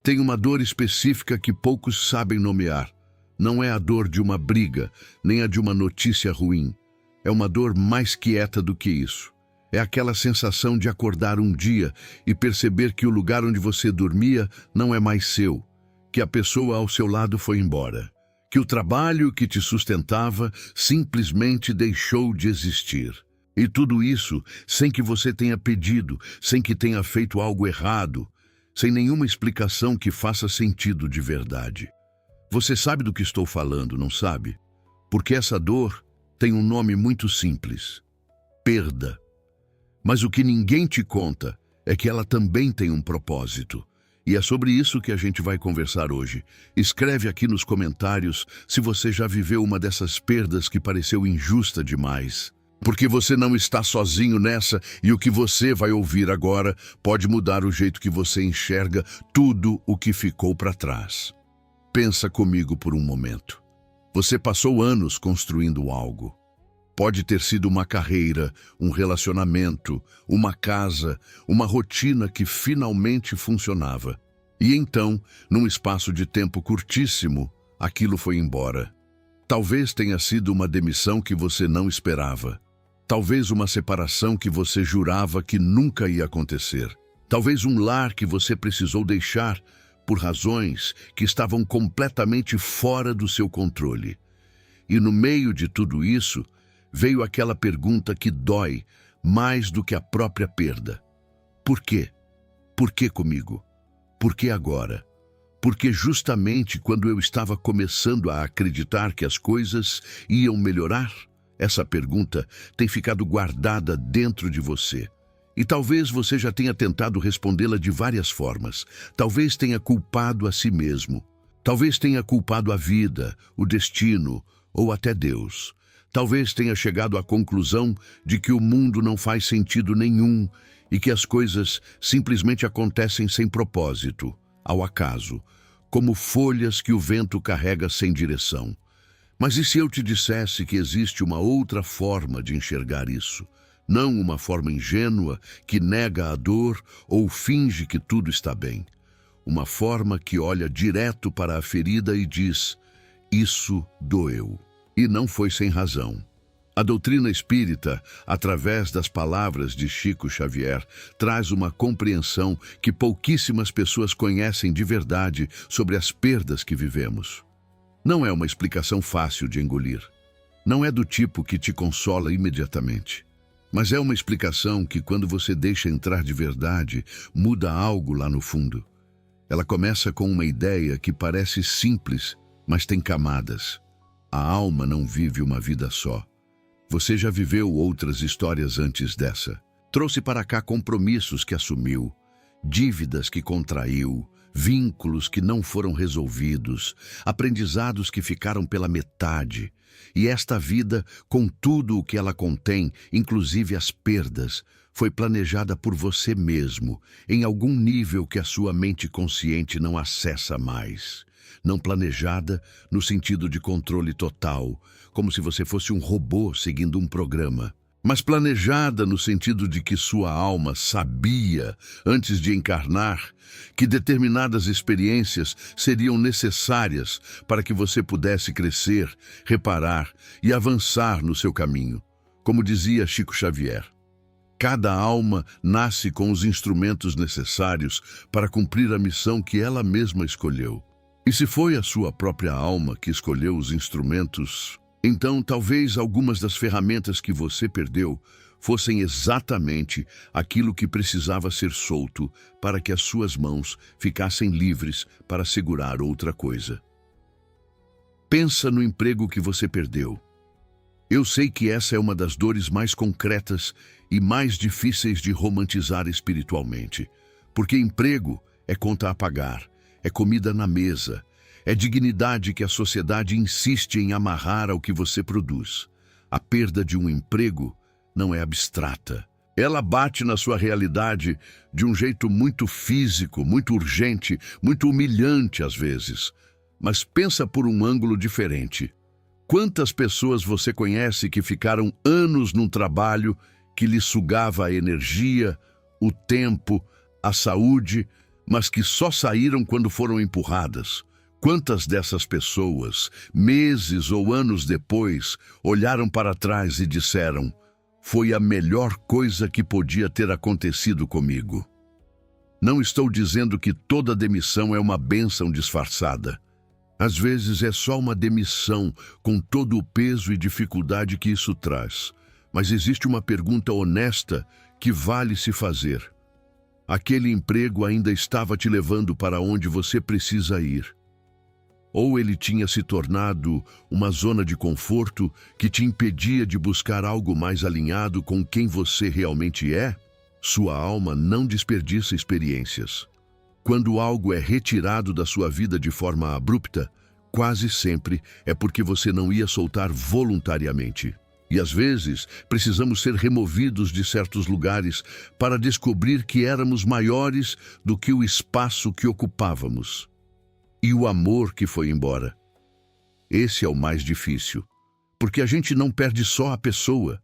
Tem uma dor específica que poucos sabem nomear. Não é a dor de uma briga, nem a de uma notícia ruim. É uma dor mais quieta do que isso. É aquela sensação de acordar um dia e perceber que o lugar onde você dormia não é mais seu, que a pessoa ao seu lado foi embora, que o trabalho que te sustentava simplesmente deixou de existir. E tudo isso sem que você tenha pedido, sem que tenha feito algo errado, sem nenhuma explicação que faça sentido de verdade. Você sabe do que estou falando, não sabe? Porque essa dor tem um nome muito simples: perda. Mas o que ninguém te conta é que ela também tem um propósito. E é sobre isso que a gente vai conversar hoje. Escreve aqui nos comentários se você já viveu uma dessas perdas que pareceu injusta demais. Porque você não está sozinho nessa, e o que você vai ouvir agora pode mudar o jeito que você enxerga tudo o que ficou para trás. Pensa comigo por um momento. Você passou anos construindo algo. Pode ter sido uma carreira, um relacionamento, uma casa, uma rotina que finalmente funcionava. E então, num espaço de tempo curtíssimo, aquilo foi embora. Talvez tenha sido uma demissão que você não esperava. Talvez uma separação que você jurava que nunca ia acontecer. Talvez um lar que você precisou deixar por razões que estavam completamente fora do seu controle. E no meio de tudo isso, veio aquela pergunta que dói mais do que a própria perda. Por quê? Por que comigo? Por que agora? Porque justamente quando eu estava começando a acreditar que as coisas iam melhorar, essa pergunta tem ficado guardada dentro de você. E talvez você já tenha tentado respondê-la de várias formas. Talvez tenha culpado a si mesmo. Talvez tenha culpado a vida, o destino ou até Deus. Talvez tenha chegado à conclusão de que o mundo não faz sentido nenhum e que as coisas simplesmente acontecem sem propósito, ao acaso, como folhas que o vento carrega sem direção. Mas e se eu te dissesse que existe uma outra forma de enxergar isso? Não uma forma ingênua que nega a dor ou finge que tudo está bem. Uma forma que olha direto para a ferida e diz: isso doeu. E não foi sem razão. A doutrina espírita, através das palavras de Chico Xavier, traz uma compreensão que pouquíssimas pessoas conhecem de verdade sobre as perdas que vivemos. Não é uma explicação fácil de engolir. Não é do tipo que te consola imediatamente. Mas é uma explicação que, quando você deixa entrar de verdade, muda algo lá no fundo. Ela começa com uma ideia que parece simples, mas tem camadas. A alma não vive uma vida só. Você já viveu outras histórias antes dessa. Trouxe para cá compromissos que assumiu, dívidas que contraiu, vínculos que não foram resolvidos, aprendizados que ficaram pela metade. E esta vida, com tudo o que ela contém, inclusive as perdas, foi planejada por você mesmo, em algum nível que a sua mente consciente não acessa mais. Não planejada no sentido de controle total, como se você fosse um robô seguindo um programa, mas planejada no sentido de que sua alma sabia, antes de encarnar, que determinadas experiências seriam necessárias para que você pudesse crescer, reparar e avançar no seu caminho. Como dizia Chico Xavier, cada alma nasce com os instrumentos necessários para cumprir a missão que ela mesma escolheu. E se foi a sua própria alma que escolheu os instrumentos, então talvez algumas das ferramentas que você perdeu fossem exatamente aquilo que precisava ser solto para que as suas mãos ficassem livres para segurar outra coisa. Pensa no emprego que você perdeu. Eu sei que essa é uma das dores mais concretas e mais difíceis de romantizar espiritualmente, porque emprego é conta a pagar. É comida na mesa, é dignidade que a sociedade insiste em amarrar ao que você produz. A perda de um emprego não é abstrata. Ela bate na sua realidade de um jeito muito físico, muito urgente, muito humilhante às vezes. Mas pensa por um ângulo diferente. Quantas pessoas você conhece que ficaram anos num trabalho que lhe sugava a energia, o tempo, a saúde, mas que só saíram quando foram empurradas. Quantas dessas pessoas, meses ou anos depois, olharam para trás e disseram: foi a melhor coisa que podia ter acontecido comigo? Não estou dizendo que toda demissão é uma bênção disfarçada. Às vezes é só uma demissão com todo o peso e dificuldade que isso traz. Mas existe uma pergunta honesta que vale se fazer. Aquele emprego ainda estava te levando para onde você precisa ir? Ou ele tinha se tornado uma zona de conforto que te impedia de buscar algo mais alinhado com quem você realmente é? Sua alma não desperdiça experiências. Quando algo é retirado da sua vida de forma abrupta, quase sempre é porque você não ia soltar voluntariamente. E às vezes precisamos ser removidos de certos lugares para descobrir que éramos maiores do que o espaço que ocupávamos. E o amor que foi embora. Esse é o mais difícil, porque a gente não perde só a pessoa.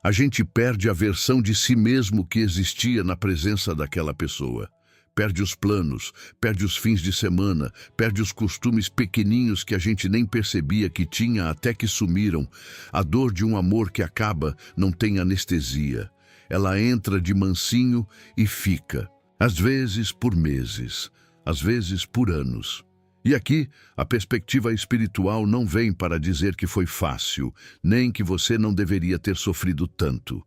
A gente perde a versão de si mesmo que existia na presença daquela pessoa. Perde os planos, perde os fins de semana, perde os costumes pequeninhos que a gente nem percebia que tinha até que sumiram. A dor de um amor que acaba não tem anestesia. Ela entra de mansinho e fica, às vezes por meses, às vezes por anos. E aqui, a perspectiva espiritual não vem para dizer que foi fácil, nem que você não deveria ter sofrido tanto.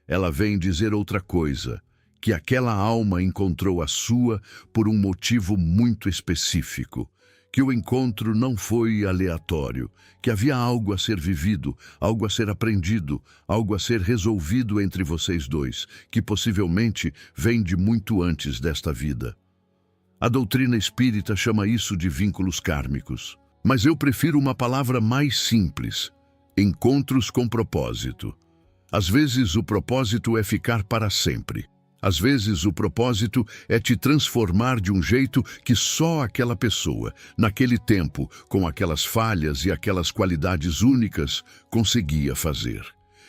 Ela vem dizer outra coisa, que aquela alma encontrou a sua por um motivo muito específico, que o encontro não foi aleatório, que havia algo a ser vivido, algo a ser aprendido, algo a ser resolvido entre vocês dois, que possivelmente vem de muito antes desta vida. A doutrina espírita chama isso de vínculos kármicos. Mas eu prefiro uma palavra mais simples: encontros com propósito. Às vezes o propósito é ficar para sempre. Às vezes o propósito é te transformar de um jeito que só aquela pessoa, naquele tempo, com aquelas falhas e aquelas qualidades únicas, conseguia fazer.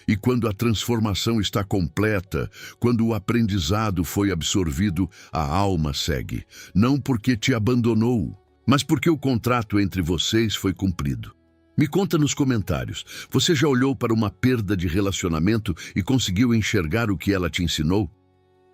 E quando a transformação está completa, quando o aprendizado foi absorvido, a alma segue. Não porque te abandonou, mas porque o contrato entre vocês foi cumprido. Me conta nos comentários, você já olhou para uma perda de relacionamento e conseguiu enxergar o que ela te ensinou?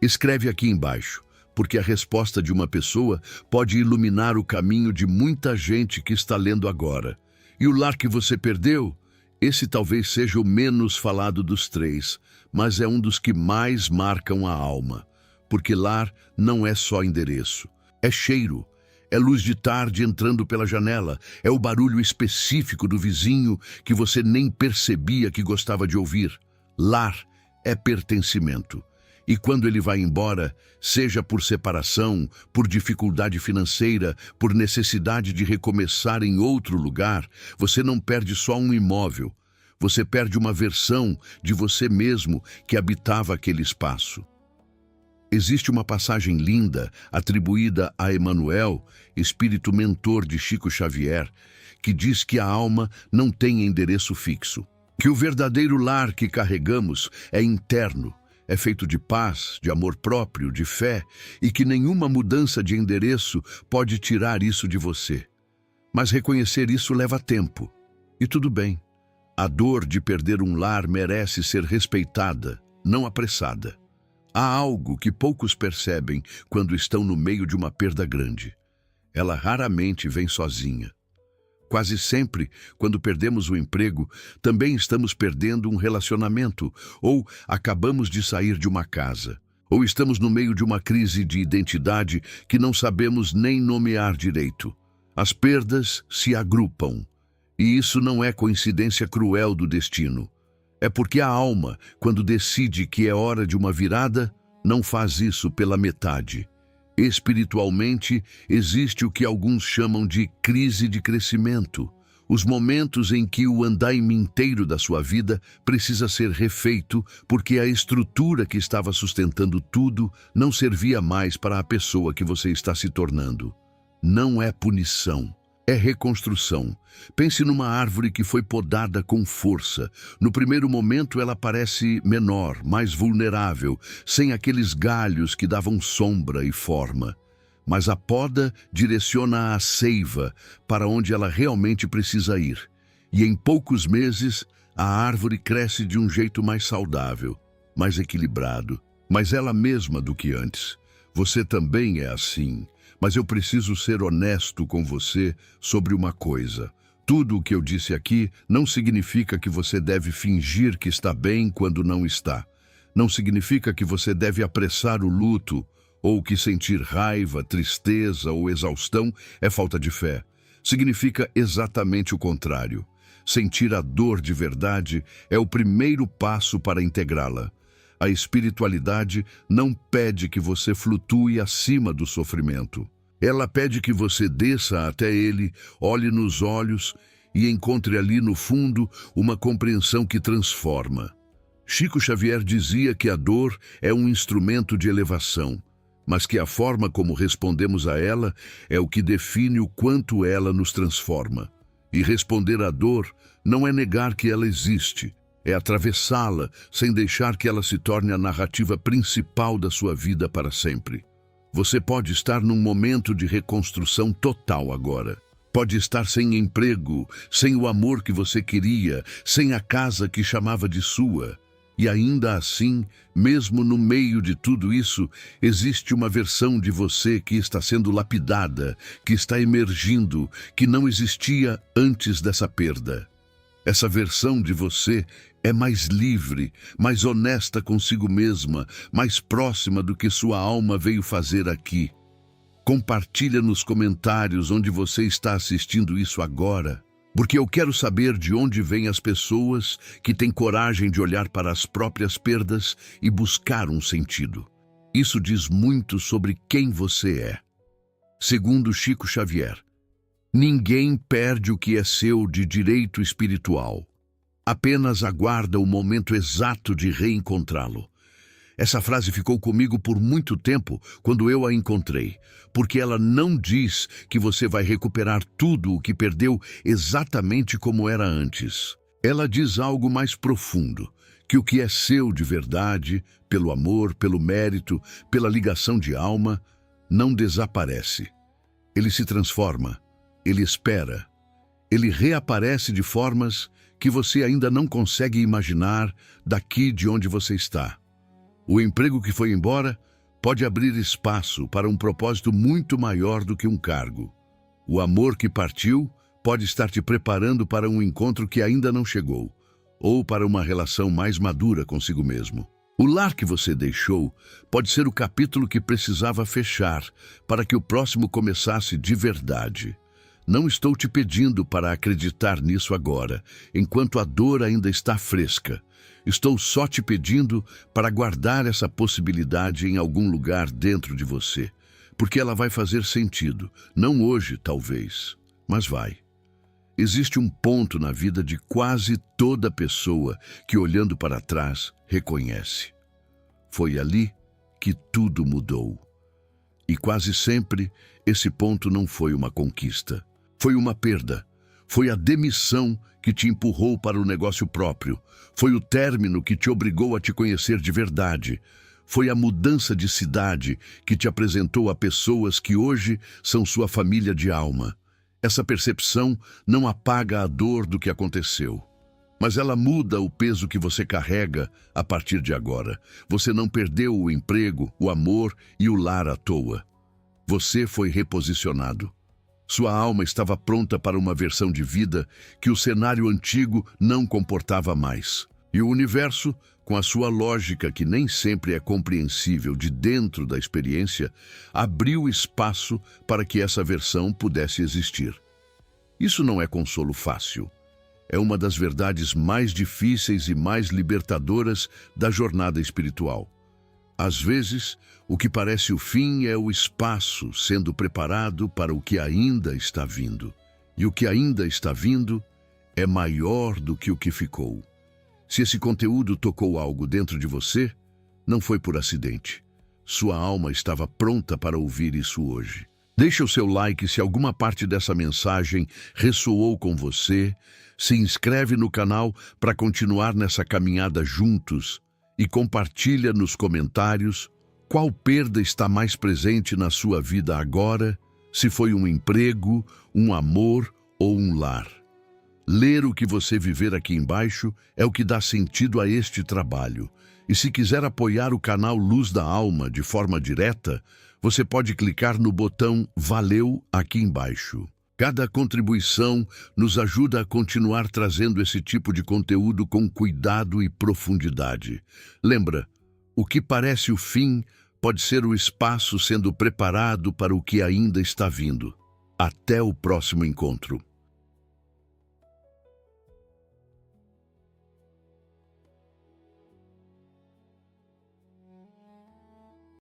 Escreve aqui embaixo, porque a resposta de uma pessoa pode iluminar o caminho de muita gente que está lendo agora. E o lar que você perdeu? Esse talvez seja o menos falado dos três, mas é um dos que mais marcam a alma. Porque lar não é só endereço, é cheiro, é luz de tarde entrando pela janela, é o barulho específico do vizinho que você nem percebia que gostava de ouvir. Lar é pertencimento. E quando ele vai embora, seja por separação, por dificuldade financeira, por necessidade de recomeçar em outro lugar, você não perde só um imóvel, você perde uma versão de você mesmo que habitava aquele espaço. Existe uma passagem linda atribuída a Emmanuel, espírito mentor de Chico Xavier, que diz que a alma não tem endereço fixo, que o verdadeiro lar que carregamos é interno, é feito de paz, de amor próprio, de fé, e que nenhuma mudança de endereço pode tirar isso de você. Mas reconhecer isso leva tempo. E tudo bem. A dor de perder um lar merece ser respeitada, não apressada. Há algo que poucos percebem quando estão no meio de uma perda grande. Ela raramente vem sozinha. Quase sempre, quando perdemos o emprego, também estamos perdendo um relacionamento, ou acabamos de sair de uma casa, ou estamos no meio de uma crise de identidade que não sabemos nem nomear direito. As perdas se agrupam, e isso não é coincidência cruel do destino. É porque a alma, quando decide que é hora de uma virada, não faz isso pela metade. Espiritualmente, existe o que alguns chamam de crise de crescimento. Os momentos em que o andaime inteiro da sua vida precisa ser refeito porque a estrutura que estava sustentando tudo não servia mais para a pessoa que você está se tornando. Não é punição. É reconstrução. Pense numa árvore que foi podada com força. No primeiro momento ela parece menor, mais vulnerável, sem aqueles galhos que davam sombra e forma. mas a poda direciona a seiva para onde ela realmente precisa ir. E em poucos meses, a árvore cresce de um jeito mais saudável, mais equilibrado, mais ela mesma do que antes. Você também é assim, mas eu preciso ser honesto com você sobre uma coisa. Tudo o que eu disse aqui não significa que você deve fingir que está bem quando não está. Não significa que você deve apressar o luto, ou que sentir raiva, tristeza ou exaustão é falta de fé. Significa exatamente o contrário. Sentir a dor de verdade é o primeiro passo para integrá-la. A espiritualidade não pede que você flutue acima do sofrimento. Ela pede que você desça até ele, olhe nos olhos e encontre ali no fundo uma compreensão que transforma. Chico Xavier dizia que a dor é um instrumento de elevação, mas que a forma como respondemos a ela é o que define o quanto ela nos transforma. E responder à dor não é negar que ela existe, é atravessá-la sem deixar que ela se torne a narrativa principal da sua vida para sempre. Você pode estar num momento de reconstrução total agora. Pode estar sem emprego, sem o amor que você queria, sem a casa que chamava de sua. E ainda assim, mesmo no meio de tudo isso, existe uma versão de você que está sendo lapidada, que está emergindo, que não existia antes dessa perda. Essa versão de você é mais livre, mais honesta consigo mesma, mais próxima do que sua alma veio fazer aqui. Compartilha nos comentários onde você está assistindo isso agora, porque eu quero saber de onde vêm as pessoas que têm coragem de olhar para as próprias perdas e buscar um sentido. Isso diz muito sobre quem você é. Segundo Chico Xavier, ninguém perde o que é seu de direito espiritual. Apenas aguarda o momento exato de reencontrá-lo. Essa frase ficou comigo por muito tempo quando eu a encontrei, porque ela não diz que você vai recuperar tudo o que perdeu exatamente como era antes. Ela diz algo mais profundo, que o que é seu de verdade, pelo amor, pelo mérito, pela ligação de alma, não desaparece. Ele se transforma, ele espera, ele reaparece de formas que você ainda não consegue imaginar daqui de onde você está. O emprego que foi embora pode abrir espaço para um propósito muito maior do que um cargo. O amor que partiu pode estar te preparando para um encontro que ainda não chegou, ou para uma relação mais madura consigo mesmo. O lar que você deixou pode ser o capítulo que precisava fechar para que o próximo começasse de verdade. Não estou te pedindo para acreditar nisso agora, enquanto a dor ainda está fresca. Estou só te pedindo para guardar essa possibilidade em algum lugar dentro de você, porque ela vai fazer sentido. Não hoje, talvez, mas vai. Existe um ponto na vida de quase toda pessoa que, olhando para trás, reconhece. Foi ali que tudo mudou. E quase sempre, esse ponto não foi uma conquista. Foi uma perda. Foi a demissão que te empurrou para o negócio próprio. Foi o término que te obrigou a te conhecer de verdade. Foi a mudança de cidade que te apresentou a pessoas que hoje são sua família de alma. Essa percepção não apaga a dor do que aconteceu, mas ela muda o peso que você carrega a partir de agora. Você não perdeu o emprego, o amor e o lar à toa. Você foi reposicionado. Sua alma estava pronta para uma versão de vida que o cenário antigo não comportava mais. E o universo, com a sua lógica que nem sempre é compreensível de dentro da experiência, abriu espaço para que essa versão pudesse existir. Isso não é consolo fácil. É uma das verdades mais difíceis e mais libertadoras da jornada espiritual. Às vezes, o que parece o fim é o espaço sendo preparado para o que ainda está vindo. E o que ainda está vindo é maior do que o que ficou. Se esse conteúdo tocou algo dentro de você, não foi por acidente. Sua alma estava pronta para ouvir isso hoje. Deixe o seu like se alguma parte dessa mensagem ressoou com você. Se inscreve no canal para continuar nessa caminhada juntos e compartilha nos comentários qual perda está mais presente na sua vida agora, se foi um emprego, um amor ou um lar. Ler o que você viver aqui embaixo é o que dá sentido a este trabalho. E se quiser apoiar o canal Luz da Alma de forma direta, você pode clicar no botão Valeu aqui embaixo. Cada contribuição nos ajuda a continuar trazendo esse tipo de conteúdo com cuidado e profundidade. Lembra, o que parece o fim pode ser o espaço sendo preparado para o que ainda está vindo. Até o próximo encontro.